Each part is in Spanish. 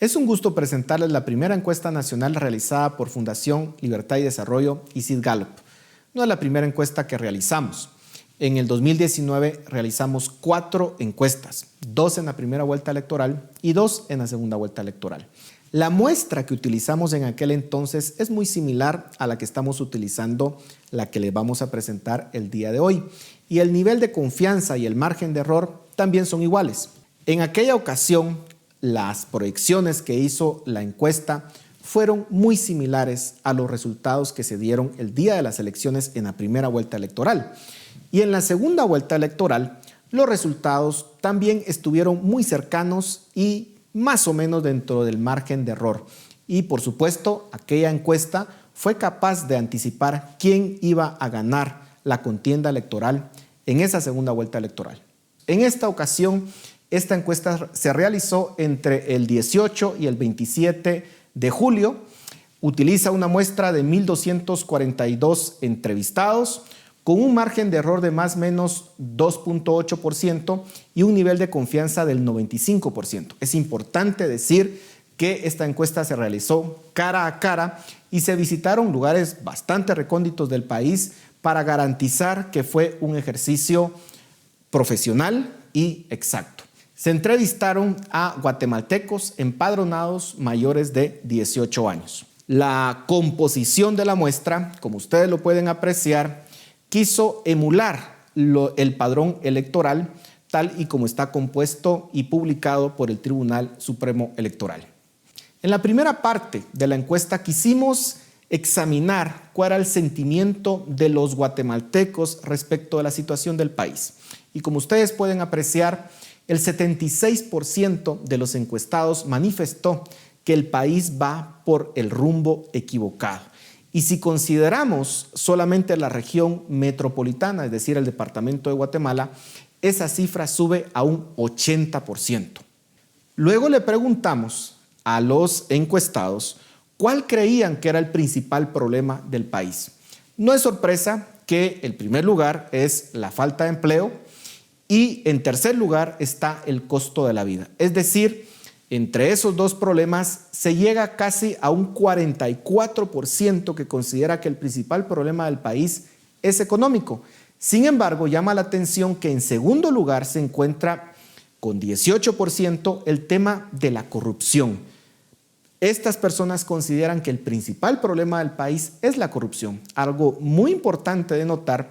Es un gusto presentarles la primera encuesta nacional realizada por Fundación Libertad y Desarrollo y Sid Gallup. No es la primera encuesta que realizamos. En el 2019 realizamos 4 encuestas, 2 en la primera vuelta electoral y 2 en la segunda vuelta electoral. La muestra que utilizamos en aquel entonces es muy similar a la que estamos utilizando, la que les vamos a presentar el día de hoy. Y el nivel de confianza y el margen de error también son iguales. En aquella ocasión, las proyecciones que hizo la encuesta fueron muy similares a los resultados que se dieron el día de las elecciones en la primera vuelta electoral. Y en la segunda vuelta electoral, los resultados también estuvieron muy cercanos y más o menos dentro del margen de error. Y por supuesto, aquella encuesta fue capaz de anticipar quién iba a ganar la contienda electoral en esa segunda vuelta electoral. En esta ocasión, esta encuesta se realizó entre el 18 y el 27 de julio. Utiliza una muestra de 1.242 entrevistados con un margen de error de más o menos 2.8% y un nivel de confianza del 95%. Es importante decir que esta encuesta se realizó cara a cara y se visitaron lugares bastante recónditos del país para garantizar que fue un ejercicio profesional y exacto. Se entrevistaron a guatemaltecos empadronados mayores de 18 años. La composición de la muestra, como ustedes lo pueden apreciar, quiso emular el padrón electoral tal y como está compuesto y publicado por el Tribunal Supremo Electoral. En la primera parte de la encuesta quisimos examinar cuál era el sentimiento de los guatemaltecos respecto de la situación del país. Y como ustedes pueden apreciar, el 76% de los encuestados manifestó que el país va por el rumbo equivocado. Y si consideramos solamente la región metropolitana, es decir, el departamento de Guatemala, esa cifra sube a un 80%. Luego le preguntamos a los encuestados cuál creían que era el principal problema del país. No es sorpresa que el primer lugar es la falta de empleo y en tercer lugar está el costo de la vida. Es decir, entre esos dos problemas se llega casi a un 44% que considera que el principal problema del país es económico. Sin embargo, llama la atención que en segundo lugar se encuentra con 18% el tema de la corrupción. Estas personas consideran que el principal problema del país es la corrupción. Algo muy importante de notar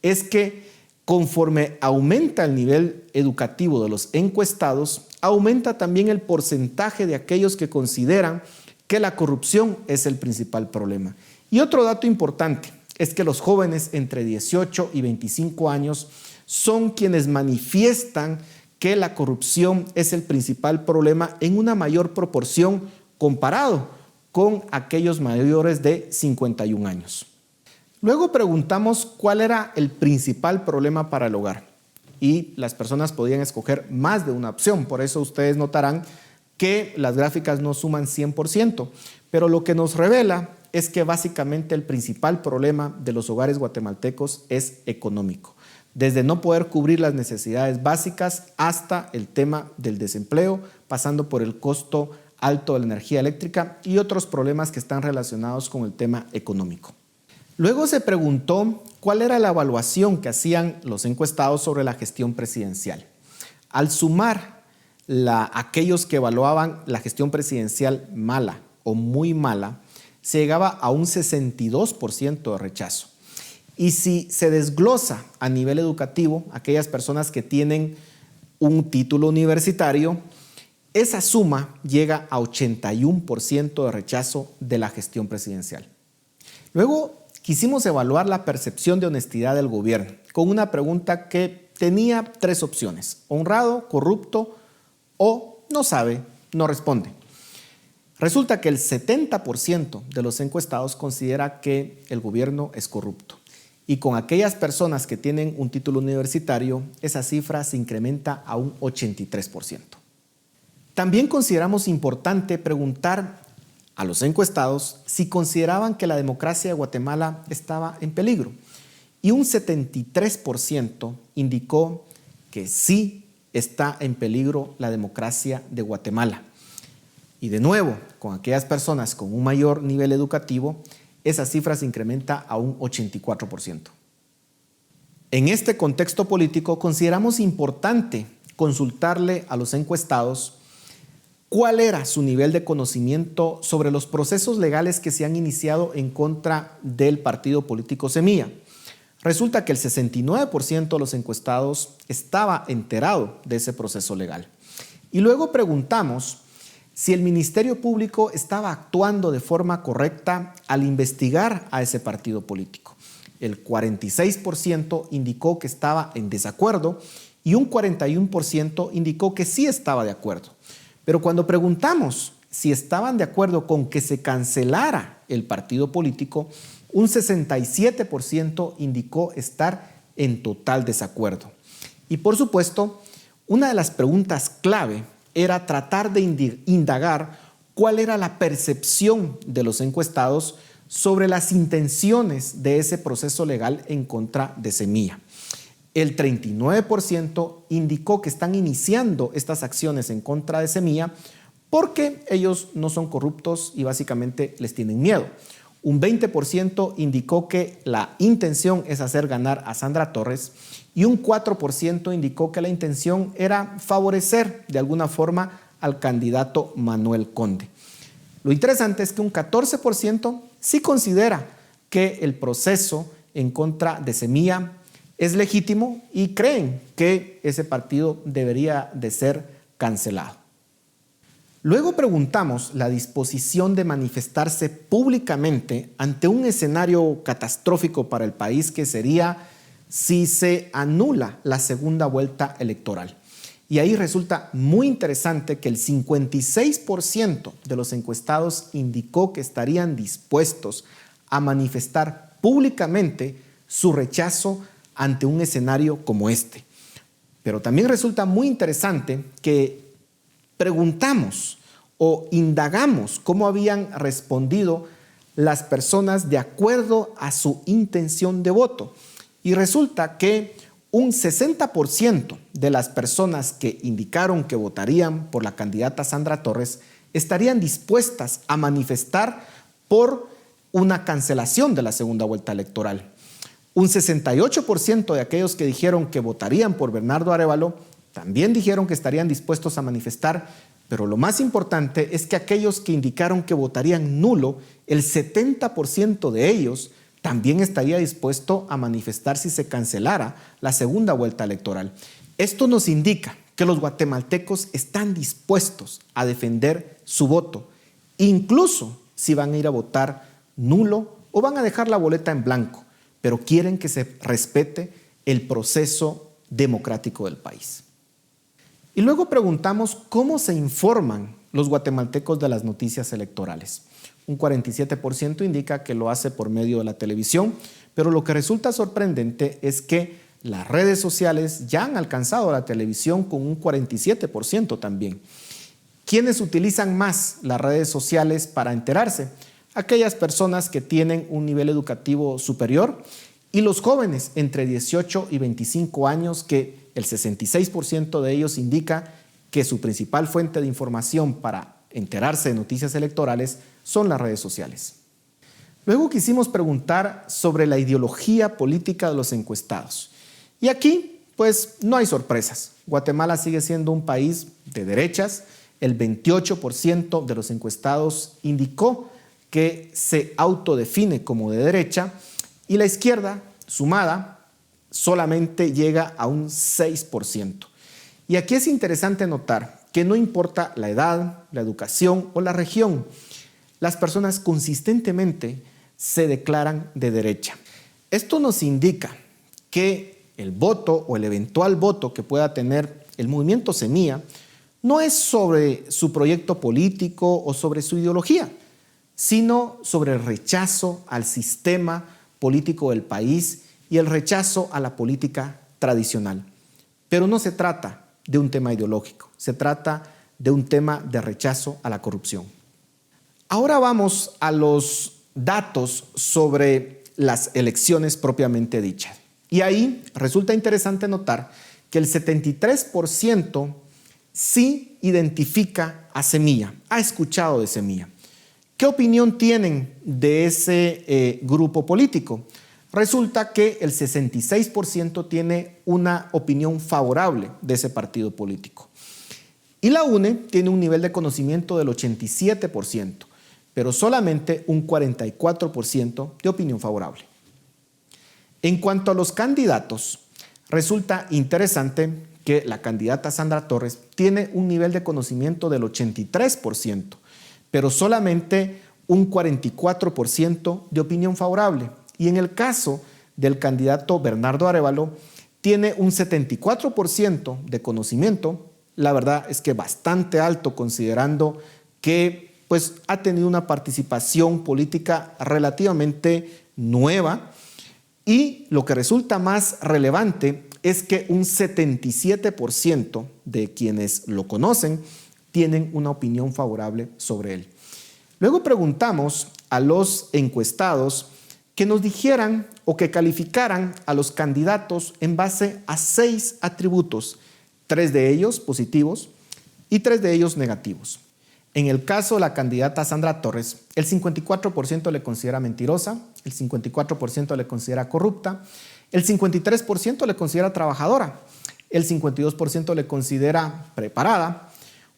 es que conforme aumenta el nivel educativo de los encuestados, aumenta también el porcentaje de aquellos que consideran que la corrupción es el principal problema. Y otro dato importante es que los jóvenes entre 18 y 25 años son quienes manifiestan que la corrupción es el principal problema en una mayor proporción comparado con aquellos mayores de 51 años. Luego preguntamos cuál era el principal problema para el hogar y las personas podían escoger más de una opción. Por eso ustedes notarán que las gráficas no suman 100%, pero lo que nos revela es que básicamente el principal problema de los hogares guatemaltecos es económico, desde no poder cubrir las necesidades básicas hasta el tema del desempleo, pasando por el costo alto de la energía eléctrica y otros problemas que están relacionados con el tema económico. Luego se preguntó cuál era la evaluación que hacían los encuestados sobre la gestión presidencial. Al sumar aquellos que evaluaban la gestión presidencial mala o muy mala, se llegaba a un 62% de rechazo. Y si se desglosa a nivel educativo, aquellas personas que tienen un título universitario, esa suma llega a 81% de rechazo de la gestión presidencial. Luego quisimos evaluar la percepción de honestidad del gobierno con una pregunta que tenía 3 opciones: honrado, corrupto o no sabe, no responde. Resulta que el 70% de los encuestados considera que el gobierno es corrupto. Y con aquellas personas que tienen un título universitario, esa cifra se incrementa a un 83%. También consideramos importante preguntar a los encuestados si consideraban que la democracia de Guatemala estaba en peligro. Y un 73% indicó que sí está en peligro la democracia de Guatemala. Y de nuevo, con aquellas personas con un mayor nivel educativo, esa cifra se incrementa a un 84%. En este contexto político, consideramos importante consultarle a los encuestados cuál era su nivel de conocimiento sobre los procesos legales que se han iniciado en contra del partido político Semilla. Resulta que el 69% de los encuestados estaba enterado de ese proceso legal. Y luego preguntamos si el Ministerio Público estaba actuando de forma correcta al investigar a ese partido político. El 46% indicó que estaba en desacuerdo y un 41% indicó que sí estaba de acuerdo. Pero cuando preguntamos si estaban de acuerdo con que se cancelara el partido político, un 67% indicó estar en total desacuerdo. Y por supuesto, una de las preguntas clave era tratar de indagar cuál era la percepción de los encuestados sobre las intenciones de ese proceso legal en contra de Semilla. El 39% indicó que están iniciando estas acciones en contra de Semilla porque ellos no son corruptos y básicamente les tienen miedo. Un 20% indicó que la intención es hacer ganar a Sandra Torres y un 4% indicó que la intención era favorecer de alguna forma al candidato Manuel Conde. Lo interesante es que un 14% sí considera que el proceso en contra de Semilla es legítimo y creen que ese partido debería de ser cancelado. Luego preguntamos la disposición de manifestarse públicamente ante un escenario catastrófico para el país que sería si se anula la segunda vuelta electoral. Y ahí resulta muy interesante que el 56% de los encuestados indicó que estarían dispuestos a manifestar públicamente su rechazo ante un escenario como este. Pero también resulta muy interesante que preguntamos o indagamos cómo habían respondido las personas de acuerdo a su intención de voto. Y resulta que un 60% de las personas que indicaron que votarían por la candidata Sandra Torres estarían dispuestas a manifestar por una cancelación de la segunda vuelta electoral. Un 68% de aquellos que dijeron que votarían por Bernardo Arévalo también dijeron que estarían dispuestos a manifestar, pero lo más importante es que aquellos que indicaron que votarían nulo, el 70% de ellos también estaría dispuesto a manifestar si se cancelara la segunda vuelta electoral. Esto nos indica que los guatemaltecos están dispuestos a defender su voto, incluso si van a ir a votar nulo o van a dejar la boleta en blanco, pero quieren que se respete el proceso democrático del país. Y luego preguntamos cómo se informan los guatemaltecos de las noticias electorales. Un 47% indica que lo hace por medio de la televisión, pero lo que resulta sorprendente es que las redes sociales ya han alcanzado a la televisión con un 47% también. ¿Quiénes utilizan más las redes sociales para enterarse? Aquellas personas que tienen un nivel educativo superior y los jóvenes entre 18 y 25 años, que el 66% de ellos indica que su principal fuente de información para enterarse de noticias electorales son las redes sociales. Luego quisimos preguntar sobre la ideología política de los encuestados. Y aquí, pues, no hay sorpresas. Guatemala sigue siendo un país de derechas. El 28% de los encuestados indicó que se autodefine como de derecha y la izquierda, sumada, solamente llega a un 6%. Y aquí es interesante notar que no importa la edad, la educación o la región, las personas consistentemente se declaran de derecha. Esto nos indica que el voto o el eventual voto que pueda tener el movimiento Semilla no es sobre su proyecto político o sobre su ideología, sino sobre el rechazo al sistema político del país y el rechazo a la política tradicional. Pero no se trata de un tema ideológico, se trata de un tema de rechazo a la corrupción. Ahora vamos a los datos sobre las elecciones propiamente dichas. Y ahí resulta interesante notar que el 73% sí identifica a Semilla, ha escuchado de Semilla. ¿Qué opinión tienen de ese grupo político? Resulta que el 66% tiene una opinión favorable de ese partido político. Y la UNE tiene un nivel de conocimiento del 87%, pero solamente un 44% de opinión favorable. En cuanto a los candidatos, resulta interesante que la candidata Sandra Torres tiene un nivel de conocimiento del 83%, pero solamente un 44% de opinión favorable. Y en el caso del candidato Bernardo Arévalo, tiene un 74% de conocimiento. La verdad es que bastante alto, considerando que ha tenido una participación política relativamente nueva. Y lo que resulta más relevante es que un 77% de quienes lo conocen tienen una opinión favorable sobre él. Luego preguntamos a los encuestados que nos dijeran o que calificaran a los candidatos en base a 6 atributos, 3 de ellos positivos y 3 de ellos negativos. En el caso de la candidata Sandra Torres, el 54% le considera mentirosa, el 54% le considera corrupta, el 53% le considera trabajadora, el 52% le considera preparada,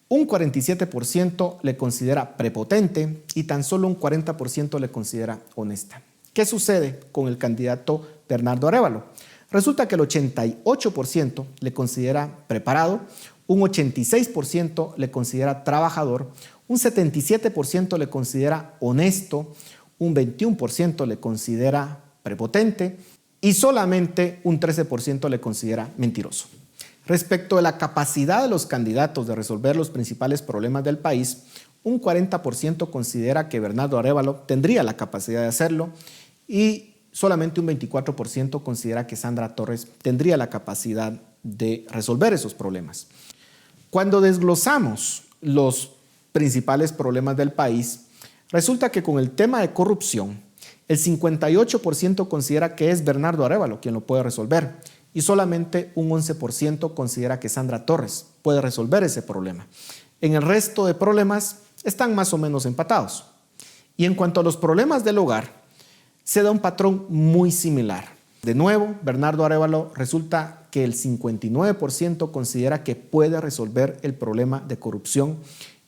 un 47% le considera prepotente y tan solo un 40% le considera honesta. ¿Qué sucede con el candidato Bernardo Arévalo? Resulta que el 88% le considera preparado, un 86% le considera trabajador, un 77% le considera honesto, un 21% le considera prepotente y solamente un 13% le considera mentiroso. Respecto de la capacidad de los candidatos de resolver los principales problemas del país, un 40% considera que Bernardo Arévalo tendría la capacidad de hacerlo y solamente un 24% considera que Sandra Torres tendría la capacidad de resolver esos problemas. Cuando desglosamos los principales problemas del país, resulta que con el tema de corrupción, el 58% considera que es Bernardo Arévalo quien lo puede resolver y solamente un 11% considera que Sandra Torres puede resolver ese problema. En el resto de problemas están más o menos empatados. Y en cuanto a los problemas del hogar, se da un patrón muy similar. De nuevo, Bernardo Arévalo resulta que el 59% considera que puede resolver el problema de corrupción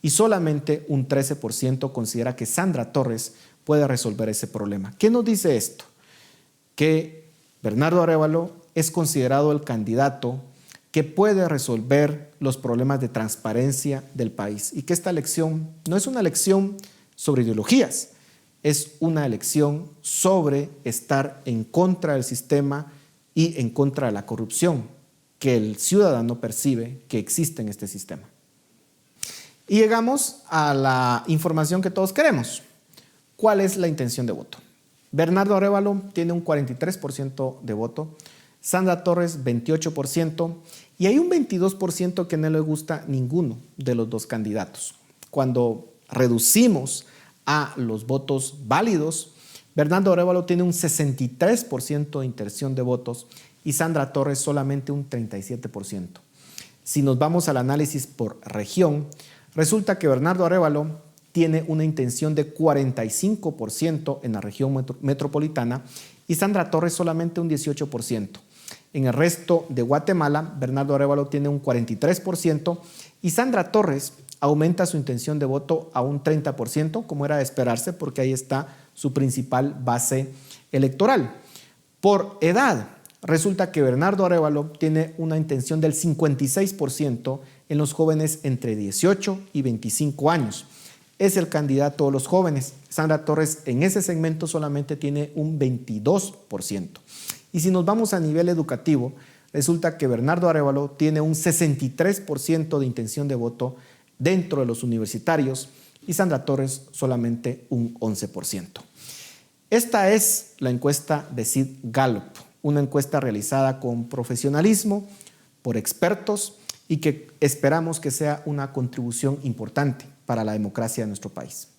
y solamente un 13% considera que Sandra Torres puede resolver ese problema. ¿Qué nos dice esto? Que Bernardo Arévalo es considerado el candidato que puede resolver los problemas de transparencia del país y que esta elección no es una elección sobre ideologías, es una elección sobre estar en contra del sistema y en contra de la corrupción que el ciudadano percibe que existe en este sistema. Y llegamos a la información que todos queremos. ¿Cuál es la intención de voto? Bernardo Arévalo tiene un 43% de voto, Sandra Torres 28% y hay un 22% que no le gusta ninguno de los dos candidatos. Cuando reducimos a los votos válidos, Bernardo Arévalo tiene un 63% de intención de votos y Sandra Torres solamente un 37%. Si nos vamos al análisis por región, resulta que Bernardo Arévalo tiene una intención de 45% en la región metropolitana y Sandra Torres solamente un 18%. En el resto de Guatemala, Bernardo Arévalo tiene un 43% y Sandra Torres aumenta su intención de voto a un 30%, como era de esperarse, porque ahí está su principal base electoral. Por edad, resulta que Bernardo Arévalo tiene una intención del 56% en los jóvenes entre 18 y 25 años. Es el candidato de los jóvenes. Sandra Torres en ese segmento solamente tiene un 22%. Y si nos vamos a nivel educativo, resulta que Bernardo Arévalo tiene un 63% de intención de voto dentro de los universitarios y Sandra Torres solamente un 11%. Esta es la encuesta de Sid Gallup, una encuesta realizada con profesionalismo, por expertos y que esperamos que sea una contribución importante para la democracia de nuestro país.